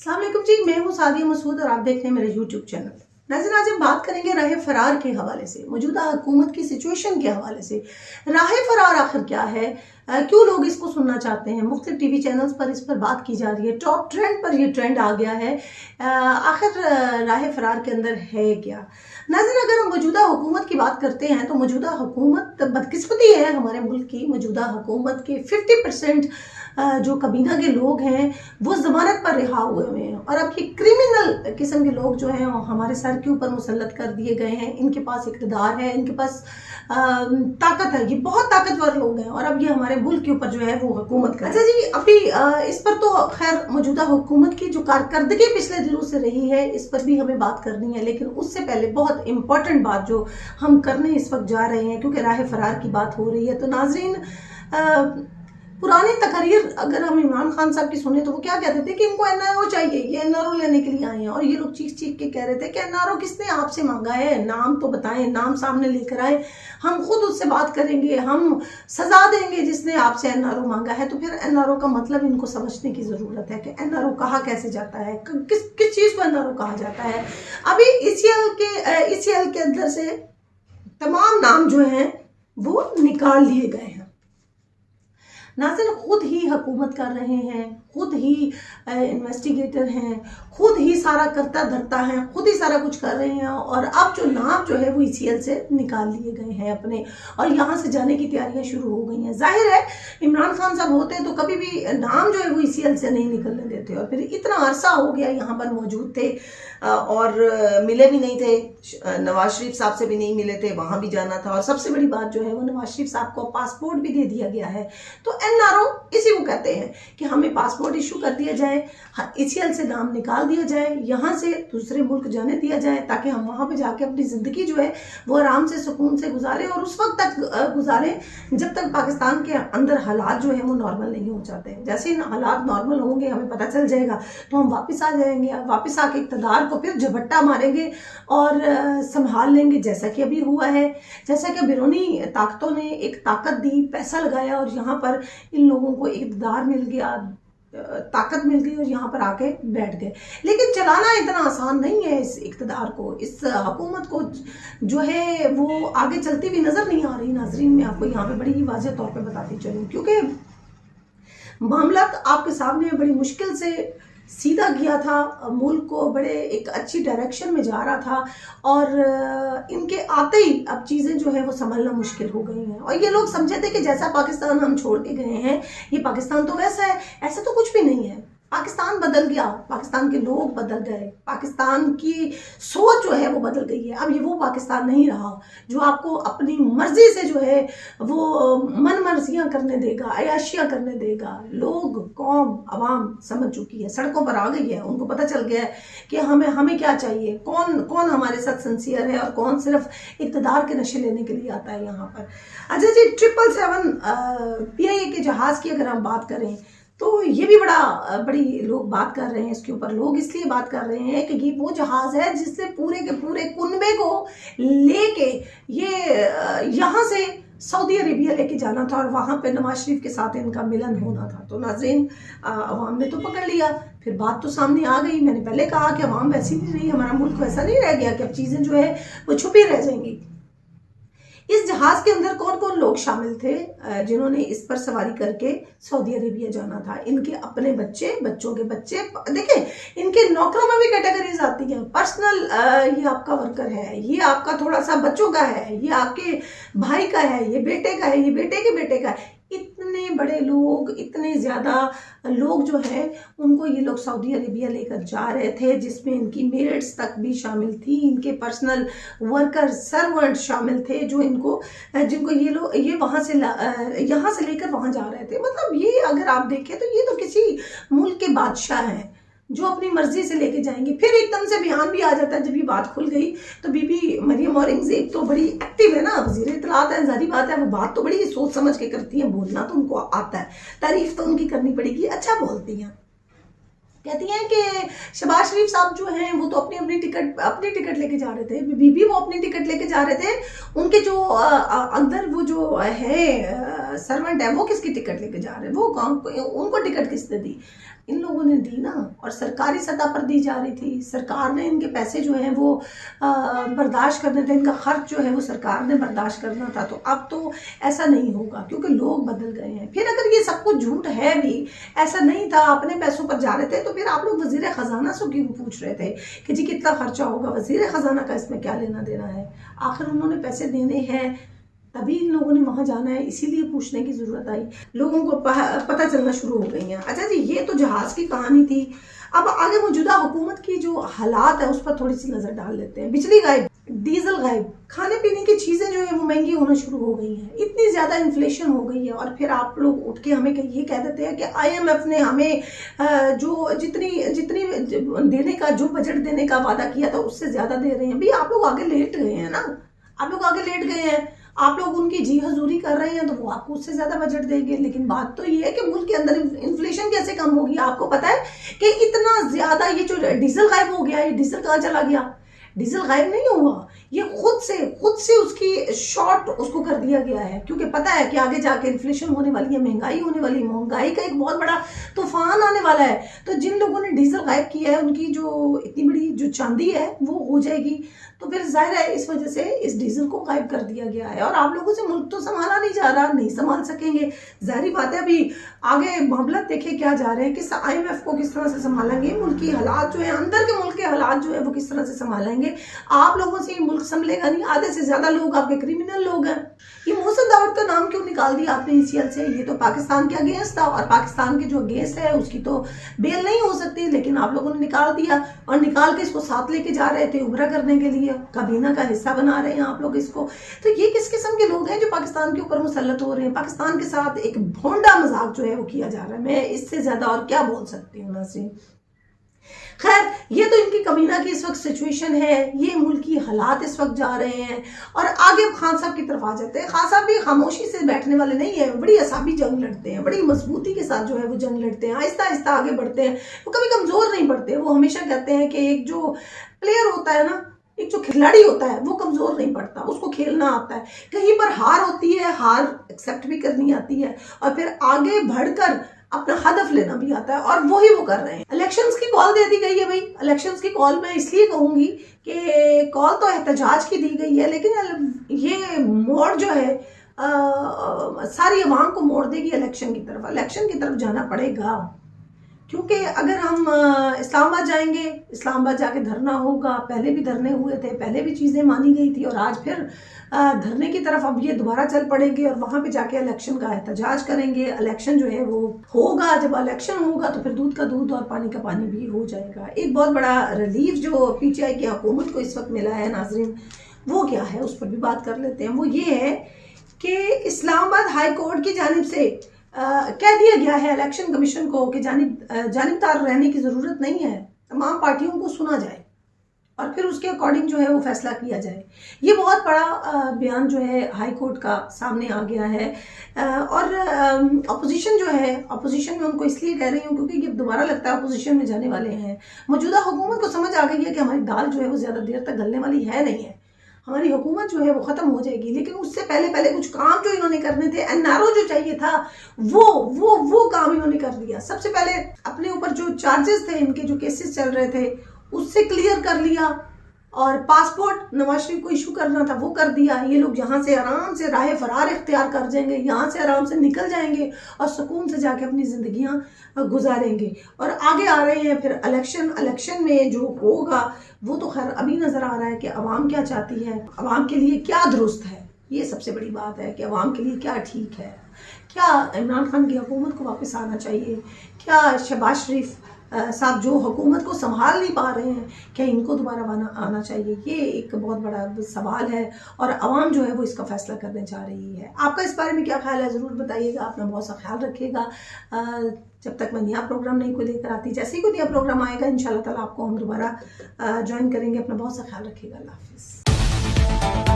अस्सलाम वालेकुम जी, मैं हूँ सादिया मसूद और आप देख रहे हैं मेरे यूट्यूब चैनल। नाज़रीन, आज हम बात करेंगे राह फरार के हवाले से, मौजूदा हुकूमत की सिचुएशन के हवाले से। राह फरार आखिर क्या है, क्यों लोग इसको सुनना चाहते हैं। मुख्तलिफ टीवी चैनल्स पर इस पर बात की जा रही है, टॉप ट्रेंड पर ये ट्रेंड आ गया है। आखिर राह फरार के अंदर है क्या। नाज़रीन, अगर हम मौजूदा हुकूमत की बात करते हैं तो मौजूदा हुकूमत बदकिस्मती है हमारे मुल्क की। मौजूदा हुकूमत के 50% जो कबीना के लोग हैं वो जमानत पर रिहा हुए हैं और अब ये क्रिमिनल किस्म के लोग जो हैं हमारे सर के ऊपर मुसल्लत कर दिए गए हैं। इनके पास इक़्तिदार है, इनके पास ताकत है, ये बहुत ताकतवर लोग हैं और अब ये हमारे मुल्क के ऊपर जो है वो हुकूमत कर। अच्छा जी, अभी इस पर तो खैर मौजूदा हुकूमत की जो कारकर्दगी पिछले दिनों से रही है इस पर भी हमें बात करनी है, लेकिन उससे पहले बहुत इंपॉर्टेंट बात जो हम करने इस वक्त जा रहे हैं, क्योंकि राह फरार की बात हो रही है। तो नाज़रीन, पुरानी तकरीर अगर हम इमरान खान साहब की सुने तो वो क्या कहते थे कि इनको एनआरओ चाहिए, ये एनआरओ लेने के लिए आए हैं। और ये लोग चीख चीख के कह रहे थे कि एनआरओ किसने आपसे मांगा है, नाम तो बताएं, नाम सामने लेकर आए, हम खुद उससे बात करेंगे, हम सजा देंगे जिसने आपसे एनआरओ मांगा है। तो फिर एनआरओ का मतलब इनको समझने की जरूरत है कि एनआरओ कहा कैसे जाता है, किस किस चीज को एनआरओ कहा जाता है। अभी ईसीएल के अंदर से तमाम नाम जो हैं वो निकाल लिए गए हैं। नाज़रीन, खुद ही हुकूमत कर रहे हैं, खुद ही इन्वेस्टिगेटर हैं, खुद ही सारा करता धरता है, खुद ही सारा कुछ कर रहे हैं। और अब जो नाम जो है वो ईसीएल से निकाल लिए गए हैं अपने, और यहाँ से जाने की तैयारियां शुरू हो गई हैं। जाहिर है इमरान खान साहब होते तो कभी भी नाम जो है वो ईसीएल से नहीं निकलने देते। और फिर इतना अरसा हो गया यहाँ पर मौजूद थे और मिले भी नहीं थे, नवाज शरीफ साहब से भी नहीं मिले थे, वहां भी जाना था। और सबसे बड़ी बात जो है वो नवाज शरीफ साहब को पासपोर्ट भी दे दिया गया है। तो एनआरओ इसी को कहते हैं कि हमें पासपोर्ट इशू कर दिया जाए, ईसीएल से नाम निकाल दिया जाए, यहाँ से दूसरे मुल्क जाने दिया जाए ताकि हम वहाँ पे जाके अपनी ज़िंदगी जो है वो आराम से सुकून से गुजारें और उस वक्त तक गुजारें जब तक पाकिस्तान के अंदर हालात जो है वो नॉर्मल नहीं हो जाते। जैसे ही हालात नॉर्मल होंगे, हमें पता चल जाएगा तो हम वापस आ जाएंगे, वापस आके इक़्तिदार को फिर झपट्टा मारेंगे और संभाल लेंगे, जैसा कि अभी हुआ है। जैसा कि बिरूनी ताकतों ने एक ताकत दी, पैसा लगाया और यहाँ पर इन लोगों को इक़्तिदार मिल गया, ताकत मिल गई और यहाँ पर आके बैठ गए। लेकिन चलाना इतना आसान नहीं है इस इक़्तिदार को, इस हुकूमत को जो है वो आगे चलती हुई नजर नहीं आ रही। नाजरीन, मैं आपको यहाँ पे बड़ी वाज़ेह तौर पे बताती चलूँ, क्योंकि मामला आपके सामने बड़ी मुश्किल से सीधा किया था, मुल्क को बड़े एक अच्छी डायरेक्शन में जा रहा था और इनके आते ही अब चीज़ें जो है वो संभलना मुश्किल हो गई हैं। और ये लोग समझे थे कि जैसा पाकिस्तान हम छोड़ के गए हैं ये पाकिस्तान तो वैसा है, ऐसा तो कुछ भी नहीं है। पाकिस्तान बदल गया, पाकिस्तान के लोग बदल गए, पाकिस्तान की सोच जो है वो बदल गई है। अब ये वो पाकिस्तान नहीं रहा जो आपको अपनी मर्जी से जो है वो मन मर्जियां करने देगा, अयाशियां करने देगा। लोग, कौम, अवाम समझ चुकी है, सड़कों पर आ गई है, उनको पता चल गया है कि हमें क्या चाहिए, कौन कौन हमारे साथ सिंसियर है और कौन सिर्फ इक़्तिदार के नशे लेने के लिए आता है यहाँ पर। अच्छा जी, 777 PIA के जहाज़ की अगर हम बात करें तो ये भी बड़ी लोग बात कर रहे हैं इसके ऊपर। लोग इसलिए बात कर रहे हैं कि ये वो जहाज़ है जिससे पूरे के पूरे कुनबे को लेके ये यहाँ से सऊदी अरेबिया लेके जाना था और वहाँ पे नवाज शरीफ के साथ इनका मिलन होना था। तो नाज़रीन, अवाम ने तो पकड़ लिया, फिर बात तो सामने आ गई। मैंने पहले कहा कि अवाम वैसी नहीं रही, हमारा मुल्क वैसा नहीं रह गया कि अब चीज़ें जो है वो छुपी रह जाएंगी। इस जहाज के अंदर कौन कौन लोग शामिल थे जिन्होंने इस पर सवारी करके सऊदी अरेबिया जाना था? इनके अपने बच्चे, बच्चों के बच्चे, देखें इनके नौकरों में भी कैटेगरीज आती हैं। पर्सनल, ये आपका वर्कर है, ये आपका थोड़ा सा बच्चों का है, ये आपके भाई का है, ये बेटे का है, ये बेटे के बेटे का है। इतने बड़े लोग, इतने ज़्यादा लोग जो है उनको ये लोग सऊदी अरेबिया लेकर जा रहे थे, जिसमें इनकी मेड्स तक भी शामिल थी, इनके पर्सनल वर्कर, सर्वेंट शामिल थे जो जिनको ये लोग ये वहाँ से यहाँ से लेकर वहाँ जा रहे थे। मतलब ये अगर आप देखें तो ये तो किसी मुल्क के बादशाह हैं जो अपनी मर्जी से लेके जाएंगे। फिर एकदम से बयान भी आ जाता है जब ये बात खुल गई तो बीबी मरियम औरंगजेब तो बड़ी एक्टिव है ना, वज़ीर इत्तलात है, जारी बात है, वो बात तो बड़ी सोच समझ के करती हैं, बोलना तो उनको आता है, तारीफ तो उनकी करनी पड़ेगी, अच्छा बोलती हैं। कहती हैं कि शहबाज शरीफ साहब जो हैं वो तो अपनी टिकट लेके जा रहे थे, बीबी वो अपनी टिकट लेके जा रहे थे, उनके जो अंदर वो जो है सर्वेंट है वो किसकी टिकट लेके जा रहे हैं, वो उनको टिकट किसने दी? इन लोगों ने दी ना, और सरकारी सतह पर दी जा रही थी। सरकार ने इनके पैसे जो हैं वो बर्दाश्त करने थे, इनका खर्च जो है वो सरकार ने बर्दाश्त करना था। तो अब तो ऐसा नहीं होगा क्योंकि लोग बदल गए हैं। फिर अगर ये सब कुछ झूठ है भी, ऐसा नहीं था, अपने पैसों पर जा रहे थे, तो फिर आप लोग वजीर खजाना से क्यों पूछ रहे थे कि जी कितना खर्चा होगा? वजीर खजाना का इसमें क्या लेना देना है? आखिर उन्होंने पैसे देने हैं तभी इन लोगों ने वहां जाना है, इसीलिए पूछने की जरूरत आई। लोगों को पता चलना शुरू हो गई हैं। अच्छा जी, ये तो जहाज की कहानी थी। अब आगे मौजूदा हुकूमत की जो हालात है उस पर थोड़ी सी नजर डाल लेते हैं। बिजली गायब, डीजल गायब, खाने पीने की चीजें जो है वो महंगी होना शुरू हो गई हैं, इतनी ज्यादा इन्फ्लेशन हो गई है। और फिर आप लोग उठ के हमें ये कह देते हैं कि IMF ने हमें जो जितनी देने का, जो बजट देने का वादा किया था उससे ज्यादा दे रहे हैं। भाई आप लोग आगे लेट गए हैं ना, आप लोग आगे लेट गए हैं, आप लोग उनकी जी हजूरी कर रहे हैं, तो वो आपको उससे ज्यादा बजट देंगे। लेकिन बात तो ये है कि मुल्क के अंदर इन्फ्लेशन कैसे कम होगी? आपको पता है कि इतना ज्यादा ये जो डीजल गायब हो गया, ये डीजल कहाँ चला गया? डीजल गायब नहीं हुआ, ये खुद से उसकी शॉर्ट उसको कर दिया गया है, क्योंकि पता है कि आगे जाके इन्फ्लेशन होने वाली है, महंगाई होने वाली है, महंगाई का एक बहुत बड़ा तूफान आने वाला है। तो जिन लोगों ने डीजल गायब किया है उनकी जो इतनी बड़ी जो चांदी है वो हो जाएगी। तो फिर जाहिर है इस वजह से इस डीजल को गायब कर दिया गया है। और आप लोगों से मुल्क तो संभाला नहीं जा रहा, नहीं संभाल सकेंगे, जाहिर बात है। अभी आगे मामला देखे क्या जा रहे हैं कि IMF को किस तरह से संभालेंगे, मुल्क की हालात जो है, अंदर के मुल्क के हालात जो है वो किस तरह से संभालेंगे। आप लोगों से ये मुल्क संभलेगा नहीं। आधे से ज्यादा लोग आपके क्रिमिनल लोग हैं। ये मोहसिन दाऊद का नाम क्यों निकाल दिया आपने ECL से? ये तो पाकिस्तान के अगेंस्ट था, और पाकिस्तान के जो अगेंस्ट है उसकी तो बेल नहीं हो सकती, लेकिन आप लोगों ने निकाल दिया, और निकाल के इसको साथ लेके जा रहे थे उम्रा करने के लिए, काबीना का हिस्सा बना रहे हैं आप लोग इसको। तो ये किस किस्म के लोग हैं जो पाकिस्तान के ऊपर मुसल्लत हो रहे हैं? पाकिस्तान के साथ एक भोंडा मजाक जो है वो किया जा रहा है। मैं इससे ज्यादा और क्या बोल सकती हूँ नाज़रीन। खैर, ये तो इनकी कमीना की इस वक्त सिचुएशन है, ये मुल्क की हालात इस वक्त जा रहे हैं। और आगे खान साहब की तरफ आ जाते हैं। खान साहब भी खामोशी से बैठने वाले नहीं है, बड़ी असाबी जंग लड़ते हैं, बड़ी मजबूती के साथ जो है वो जंग लड़ते हैं, आहिस्ता आहिस्ता आगे बढ़ते हैं। वो कभी कमजोर नहीं पड़ते। वो हमेशा कहते हैं कि एक जो प्लेयर होता है ना, एक जो खिलाड़ी होता है वो कमजोर नहीं पड़ता, उसको खेलना आता है। कहीं पर हार होती है, हार एक्सेप्ट भी करनी आती है, और फिर आगे बढ़कर अपना हदफ लेना भी आता है, और वही वो कर रहे हैं। इलेक्शंस की कॉल दे दी गई है भाई। इलेक्शंस की कॉल मैं इसलिए कहूंगी कि कॉल तो एहतजाज की दी गई है, लेकिन ये मोड़ जो है सारी अवाम को मोड़ देगी इलेक्शन की तरफ। इलेक्शन की तरफ जाना पड़ेगा, क्योंकि अगर हम इस्लामाबाद जाएंगे, इस्लामाबाद जाके धरना होगा, पहले भी धरने हुए थे, पहले भी चीज़ें मानी गई थी, और आज फिर धरने की तरफ अब ये दोबारा चल पड़ेंगे, और वहां पे जाके इलेक्शन का एहतजाज करेंगे। इलेक्शन जो है वो होगा, जब इलेक्शन होगा तो फिर दूध का दूध और पानी का पानी भी हो जाएगा। एक बहुत बड़ा रिलीफ जो PTI की हुकूमत को इस वक्त मिला है नाजरीन, वो क्या है उस पर भी बात कर लेते हैं। वो ये है कि इस्लामाबाद हाई कोर्ट की जानिब से कह दिया गया है इलेक्शन कमीशन को कि जानिबदार रहने की जरूरत नहीं है, तमाम पार्टियों को सुना जाए और फिर उसके अकॉर्डिंग जो है वो फैसला किया जाए। ये बहुत बड़ा बयान जो है हाई कोर्ट का सामने आ गया है। और अपोजिशन जो है, अपोजिशन में उनको इसलिए कह रही हूँ क्योंकि ये दोबारा लगता है अपोजिशन में जाने वाले हैं। मौजूदा हुकूमत को समझ आ गई है कि हमारी दाल जो है वो ज्यादा देर तक गलने वाली है नहीं है, हमारी हुकूमत जो है वो खत्म हो जाएगी। लेकिन उससे पहले कुछ काम जो इन्होंने करने थे, NRO जो चाहिए था वो काम इन्होंने कर दिया। सबसे पहले अपने ऊपर जो चार्जेस थे, इनके जो केसेस चल रहे थे उससे क्लियर कर लिया, और पासपोर्ट नवाज शरीफ को इशू करना था वो कर दिया। ये लोग यहाँ से आराम से राह फरार इख्तियार कर जाएंगे, यहाँ से आराम से निकल जाएंगे और सुकून से जाके अपनी जिंदगियां गुजारेंगे। और आगे आ रहे हैं फिर इलेक्शन में जो होगा वो तो खैर अभी नजर आ रहा है कि अवाम क्या चाहती है, अवाम के लिए क्या दुरुस्त है। ये सबसे बड़ी बात है कि अवाम के लिए क्या ठीक है। क्या इमरान खान की हुकूमत को वापस आना चाहिए? क्या शहबाज शरीफ साहब जो हुकूमत को संभाल नहीं पा रहे हैं, क्या इनको दोबारा आना चाहिए? ये एक बहुत बड़ा सवाल है, और अवाम जो है वो इसका फैसला करने जा रही है। आपका इस बारे में क्या ख्याल है ज़रूर बताइएगा। अपना बहुत सा ख्याल रखिएगा। जब तक मैं नया प्रोग्राम नहीं को लेकर आती, जैसे ही कोई नया प्रोग्राम आएगा इंशाल्लाह ताला आपको हम दोबारा ज्वाइन करेंगे। अपना बहुत सा ख्याल रखिएगा। अल्लाह हाफिज़।